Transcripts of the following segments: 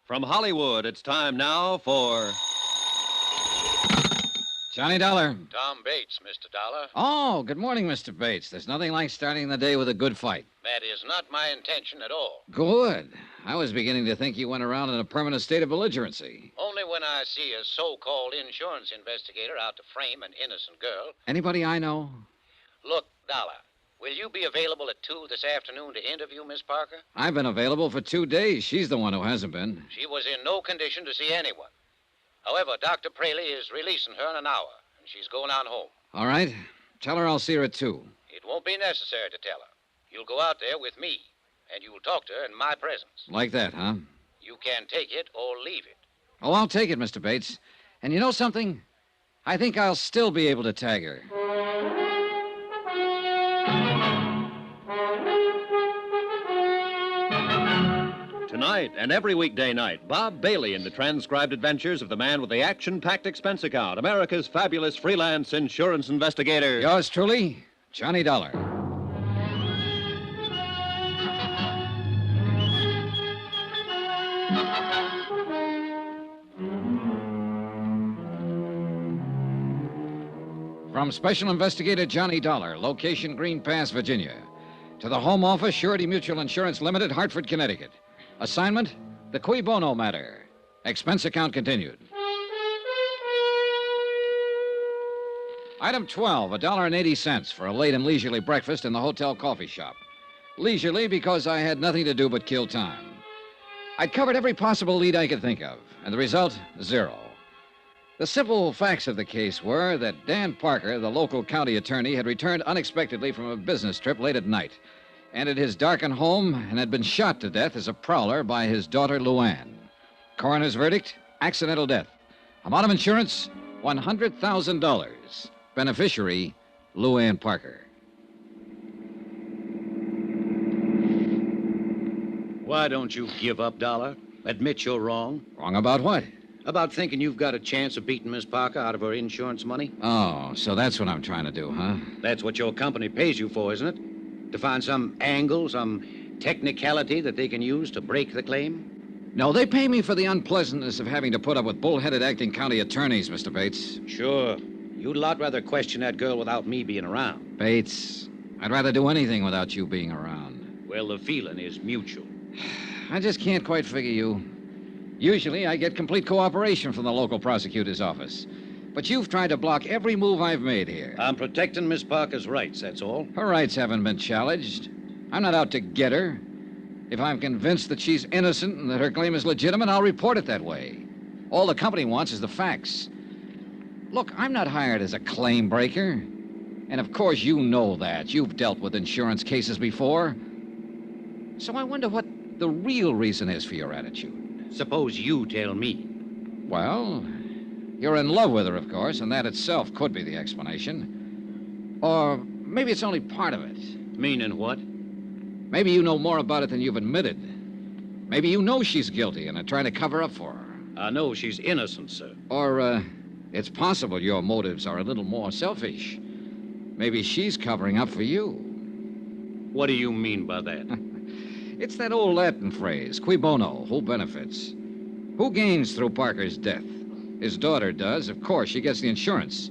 From Hollywood, it's time now for... Johnny Dollar. Tom Bates, Mr. Dollar. Oh, good morning, Mr. Bates. There's nothing like starting the day with a good fight. That is not my intention at all. Good. I was beginning to think you went around in a permanent state of belligerency. Only when I see a so-called insurance investigator out to frame an innocent girl. Anybody I know? Look, Dollar, will you be available at 2 this afternoon to interview Miss Parker? I've been available for 2 days. She's the one who hasn't been. She was in no condition to see anyone. However, Dr. Praley is releasing her in an hour, and she's going on home. All right. Tell her I'll see her at 2. It won't be necessary to tell her. You'll go out there with me, and you'll talk to her in my presence. Like that, huh? You can take it or leave it. Oh, I'll take it, Mr. Bates. And you know something? I think I'll still be able to tag her. Tonight and every weekday night, Bob Bailey in the transcribed adventures of the man with the action-packed expense account, America's fabulous freelance insurance investigator. Yours truly, Johnny Dollar. From Special Investigator Johnny Dollar, location Green Pass, Virginia, to the Home Office, Surety Mutual Insurance Limited, Hartford, Connecticut. Assignment, the Bono matter. Expense account continued. Item 12, $1.80 for a late and leisurely breakfast in the hotel coffee shop. Leisurely because I had nothing to do but kill time. I'd covered every possible lead I could think of, and the result, 0. The simple facts of the case were that Dan Parker, the local county attorney, had returned unexpectedly from a business trip late at night, entered his darkened home, and had been shot to death as a prowler by his daughter, Luann. Coroner's verdict, accidental death. Amount of insurance, $100,000. Beneficiary, Luann Parker. Why don't you give up, Dollar? Admit you're wrong. Wrong about what? About thinking you've got a chance of beating Miss Parker out of her insurance money? Oh, so that's what I'm trying to do, huh? That's what your company pays you for, isn't it? To find some angle, some technicality that they can use to break the claim? No, they pay me for the unpleasantness of having to put up with bull-headed acting county attorneys, Mr. Bates. Sure. You'd a lot rather question that girl without me being around. Bates, I'd rather do anything without you being around. Well, the feeling is mutual. I just can't quite figure you. Usually, I get complete cooperation from the local prosecutor's office. But you've tried to block every move I've made here. I'm protecting Miss Parker's rights, that's all. Her rights haven't been challenged. I'm not out to get her. If I'm convinced that she's innocent and that her claim is legitimate, I'll report it that way. All the company wants is the facts. Look, I'm not hired as a claim breaker. And of course you know that. You've dealt with insurance cases before. So I wonder what the real reason is for your attitude. Suppose you tell me. Well, you're in love with her, of course, and that itself could be the explanation. Or maybe it's only part of it. Meaning what? Maybe you know more about it than you've admitted. Maybe you know she's guilty and are trying to cover up for her. I know she's innocent, sir. Or, it's possible your motives are a little more selfish. Maybe she's covering up for you. What do you mean by that? It's that old Latin phrase, cui bono, who benefits? Who gains through Parker's death? His daughter does. Of course, she gets the insurance.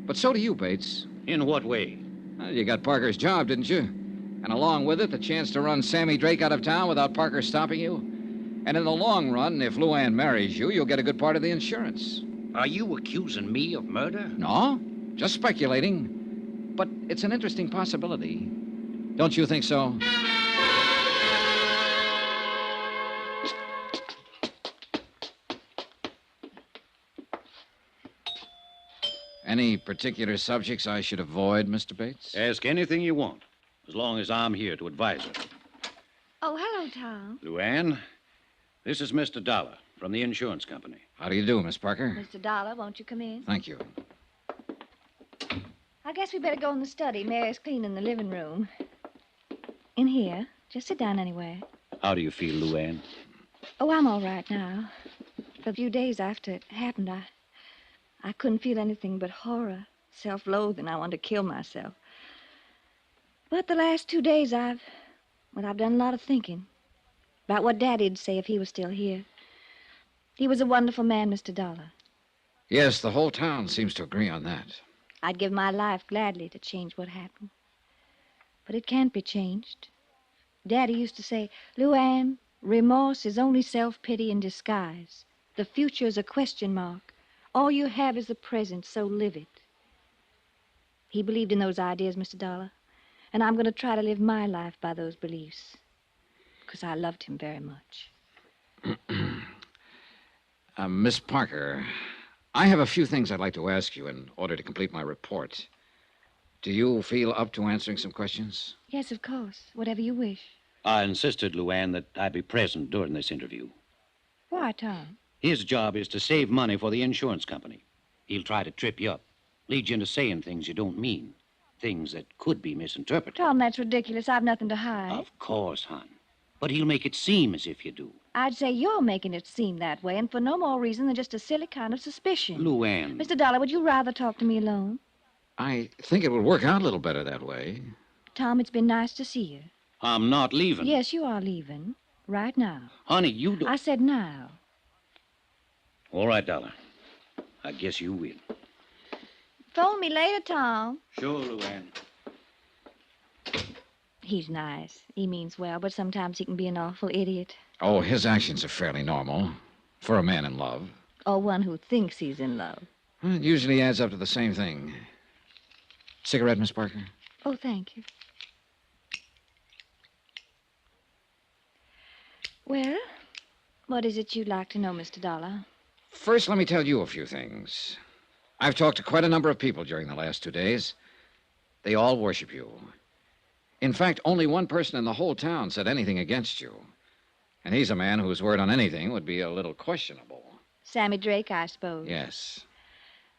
But so do you, Bates. In what way? Well, you got Parker's job, didn't you? And along with it, the chance to run Sammy Drake out of town without Parker stopping you. And in the long run, if Luann marries you, you'll get a good part of the insurance. Are you accusing me of murder? No, just speculating. But it's an interesting possibility. Don't you think so? Any particular subjects I should avoid, Mr. Bates? Ask anything you want, as long as I'm here to advise her. Oh, hello, Tom. Luann, this is Mr. Dollar from the insurance company. How do you do, Miss Parker? Mr. Dollar, won't you come in? Thank you. I guess we better go in the study. Mary's cleaning the living room. In here. Just sit down anywhere. How do you feel, Luann? Oh, I'm all right now. For a few days after it happened, I couldn't feel anything but horror, self-loathing. I wanted to kill myself. But the last 2 days, I've done a lot of thinking about what Daddy'd say if he was still here. He was a wonderful man, Mr. Dollar. Yes, the whole town seems to agree on that. I'd give my life gladly to change what happened. But it can't be changed. Daddy used to say, Luann, remorse is only self-pity in disguise. The future is a question mark. All you have is the present, so live it. He believed in those ideas, Mr. Dollar, and I'm going to try to live my life by those beliefs, because I loved him very much. Miss Parker, I have a few things I'd like to ask you in order to complete my report. Do you feel up to answering some questions? Yes, of course. Whatever you wish. I insisted, Luann, that I be present during this interview. Why, Tom? His job is to save money for the insurance company. He'll try to trip you up, lead you into saying things you don't mean, things that could be misinterpreted. Tom, that's ridiculous. I've nothing to hide. Of course, hon. But he'll make it seem as if you do. I'd say you're making it seem that way, and for no more reason than just a silly kind of suspicion. Luann. Mr. Dollar, would you rather talk to me alone? I think it would work out a little better that way. Tom, it's been nice to see you. I'm not leaving. Yes, you are leaving. Right now. Honey, you don't... I said now. All right, Dollar. I guess you will. Phone me later, Tom. Sure, Luann. He's nice. He means well, but sometimes he can be an awful idiot. Oh, his actions are fairly normal for a man in love. Or one who thinks he's in love. It usually adds up to the same thing. Cigarette, Miss Parker? Oh, thank you. Well, what is it you'd like to know, Mr. Dollar? First, let me tell you a few things. I've talked to quite a number of people during the last 2 days. They all worship you. In fact, only one person in the whole town said anything against you. And he's a man whose word on anything would be a little questionable. Sammy Drake, I suppose. Yes.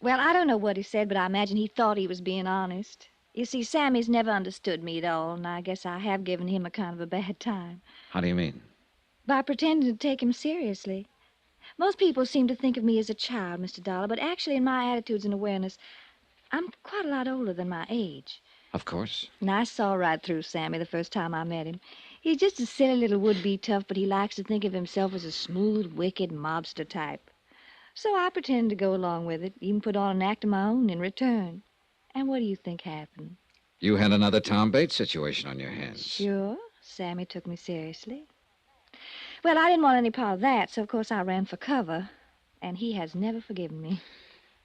Well, I don't know what he said, but I imagine he thought he was being honest. You see, Sammy's never understood me at all, and I guess I have given him a kind of a bad time. How do you mean? By pretending to take him seriously. Most people seem to think of me as a child, Mr. Dollar, but actually in my attitudes and awareness, I'm quite a lot older than my age. Of course. And I saw right through Sammy the first time I met him. He's just a silly little would-be tough, but he likes to think of himself as a smooth, wicked mobster type. So I pretended to go along with it, even put on an act of my own in return. And what do you think happened? You had another Tom Bates situation on your hands. Sure, Sammy took me seriously. Well, I didn't want any part of that, so of course I ran for cover. And he has never forgiven me.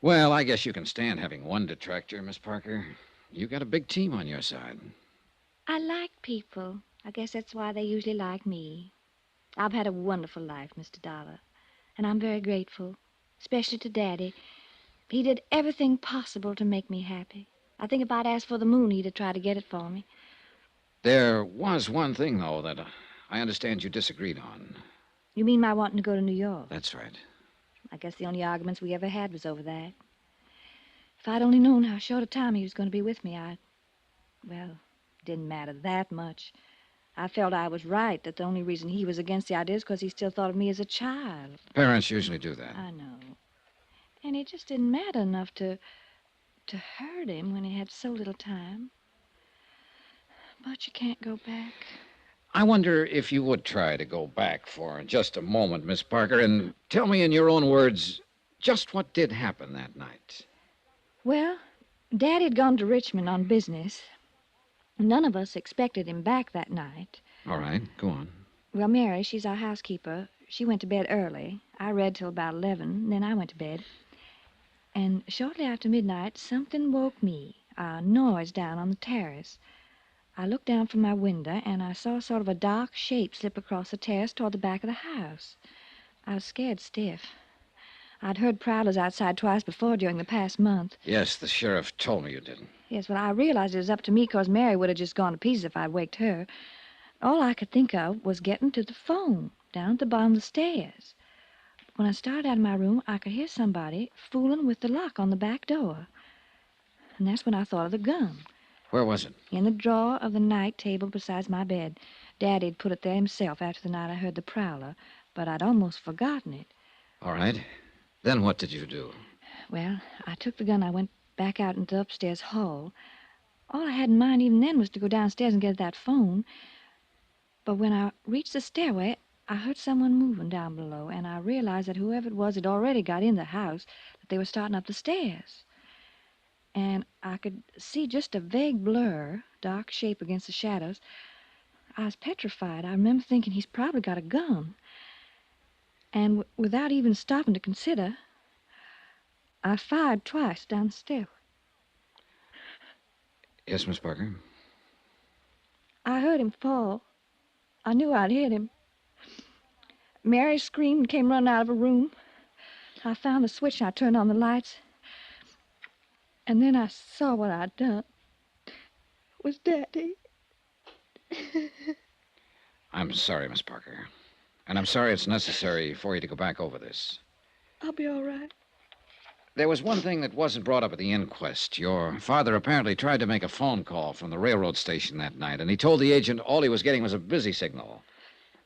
Well, I guess you can stand having one detractor, Miss Parker. You got a big team on your side. I like people. I guess that's why they usually like me. I've had a wonderful life, Mr. Dollar. And I'm very grateful, especially to Daddy. He did everything possible to make me happy. I think if I'd asked for the moon, he'd have tried to get it for me. There was one thing, though, that I understand you disagreed on. You mean my wanting to go to New York? That's right. I guess the only arguments we ever had was over that. If I'd only known how short a time he was going to be with me, well, it didn't matter that much. I felt I was right, that the only reason he was against the idea is because he still thought of me as a child. Parents usually do that. I know. And it just didn't matter enough to hurt him when he had so little time. But you can't go back. I wonder if you would try to go back for just a moment, Miss Parker, and tell me in your own words just what did happen that night. Well, Daddy had gone to Richmond on business. None of us expected him back that night. All right, go on. Well, Mary, she's our housekeeper. She went to bed early. I read till about 11, then I went to bed. And shortly after midnight, something woke me, a noise down on the terrace. I looked down from my window, and I saw sort of a dark shape slip across the terrace toward the back of the house. I was scared stiff. I'd heard prowlers outside twice before during the past month. Yes, the sheriff told me you didn't. Yes, well, I realized it was up to me because Mary would have just gone to pieces if I'd waked her. All I could think of was getting to the phone down at the bottom of the stairs. When I started out of my room, I could hear somebody fooling with the lock on the back door. And that's when I thought of the gun. Where was it? In the drawer of the night table beside my bed. Daddy'd put it there himself after the night I heard the prowler, but I'd almost forgotten it. All right. Then what did you do? Well, I took the gun. I went back out into the upstairs hall. All I had in mind even then was to go downstairs and get that phone. But when I reached the stairway, I heard someone moving down below, and I realized that whoever it was had already got in the house, that they were starting up the stairs. And I could see just a vague blur, dark shape against the shadows. I was petrified. I remember thinking he's probably got a gun. And without even stopping to consider, I fired twice down the stairway. Yes, Miss Parker? I heard him fall. I knew I'd hit him. Mary screamed and came running out of her room. I found the switch and I turned on the lights. And then I saw what I'd done. It was Daddy. I'm sorry, Miss Parker. And I'm sorry it's necessary for you to go back over this. I'll be all right. There was one thing that wasn't brought up at the inquest. Your father apparently tried to make a phone call from the railroad station that night, and he told the agent all he was getting was a busy signal.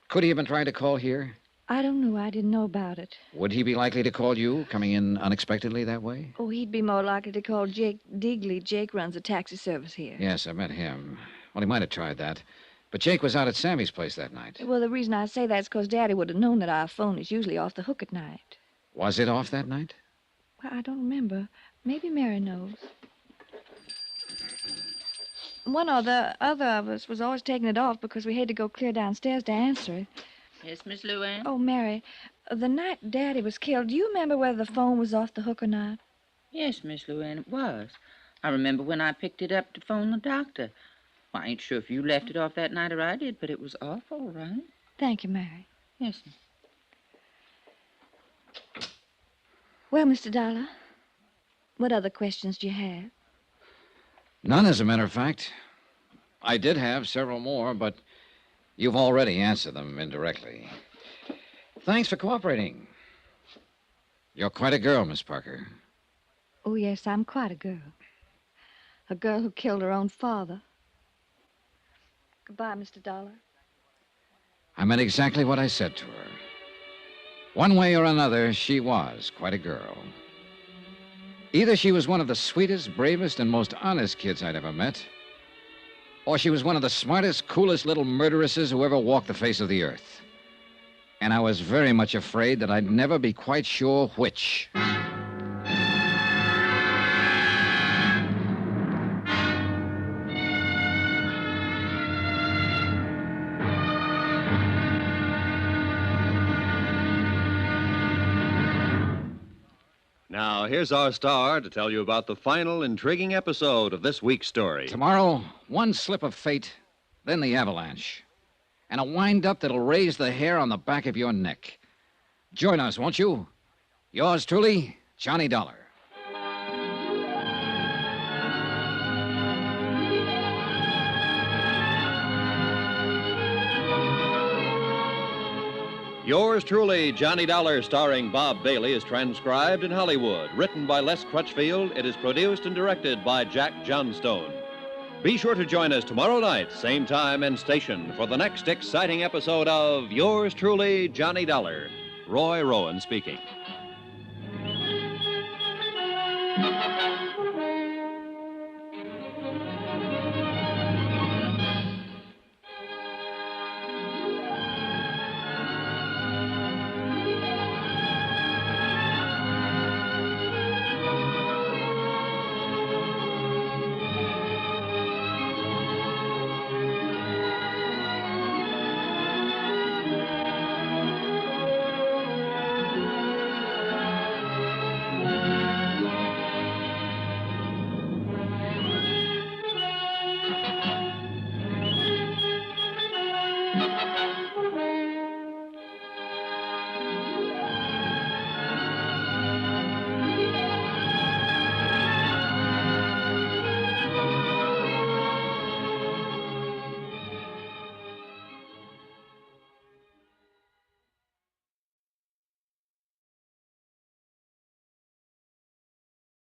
Could he have been trying to call here? I don't know. I didn't know about it. Would he be likely to call you, coming in unexpectedly that way? Oh, he'd be more likely to call Jake Digley. Jake runs a taxi service here. Yes, I met him. Well, he might have tried that. But Jake was out at Sammy's place that night. Well, the reason I say that's because Daddy would have known that our phone is usually off the hook at night. Was it off that night? Well, I don't remember. Maybe Mary knows. One or the other of us was always taking it off because we had to go clear downstairs to answer it. Yes, Miss Luann? Oh, Mary, the night Daddy was killed, do you remember whether the phone was off the hook or not? Yes, Miss Luann, it was. I remember when I picked it up to phone the doctor. Well, I ain't sure if you left it off that night or I did, but it was off all right. Thank you, Mary. Yes. Well, Mr. Dollar, what other questions do you have? None, as a matter of fact. I did have several more, but you've already answered them indirectly. Thanks for cooperating. You're quite a girl, Miss Parker. Oh, yes, I'm quite a girl. A girl who killed her own father. Goodbye, Mr. Dollar. I meant exactly what I said to her. One way or another, she was quite a girl. Either she was one of the sweetest, bravest, and most honest kids I'd ever met, or she was one of the smartest, coolest little murderesses who ever walked the face of the earth. And I was very much afraid that I'd never be quite sure which. Now, here's our star to tell you about the final intriguing episode of this week's story. Tomorrow, one slip of fate, then the avalanche. And a wind-up that'll raise the hair on the back of your neck. Join us, won't you? Yours truly, Johnny Dollar. Yours truly, Johnny Dollar, starring Bob Bailey, is transcribed in Hollywood. Written by Les Crutchfield, it is produced and directed by Jack Johnstone. Be sure to join us tomorrow night, same time and station, for the next exciting episode of Yours truly, Johnny Dollar. Roy Rowan speaking.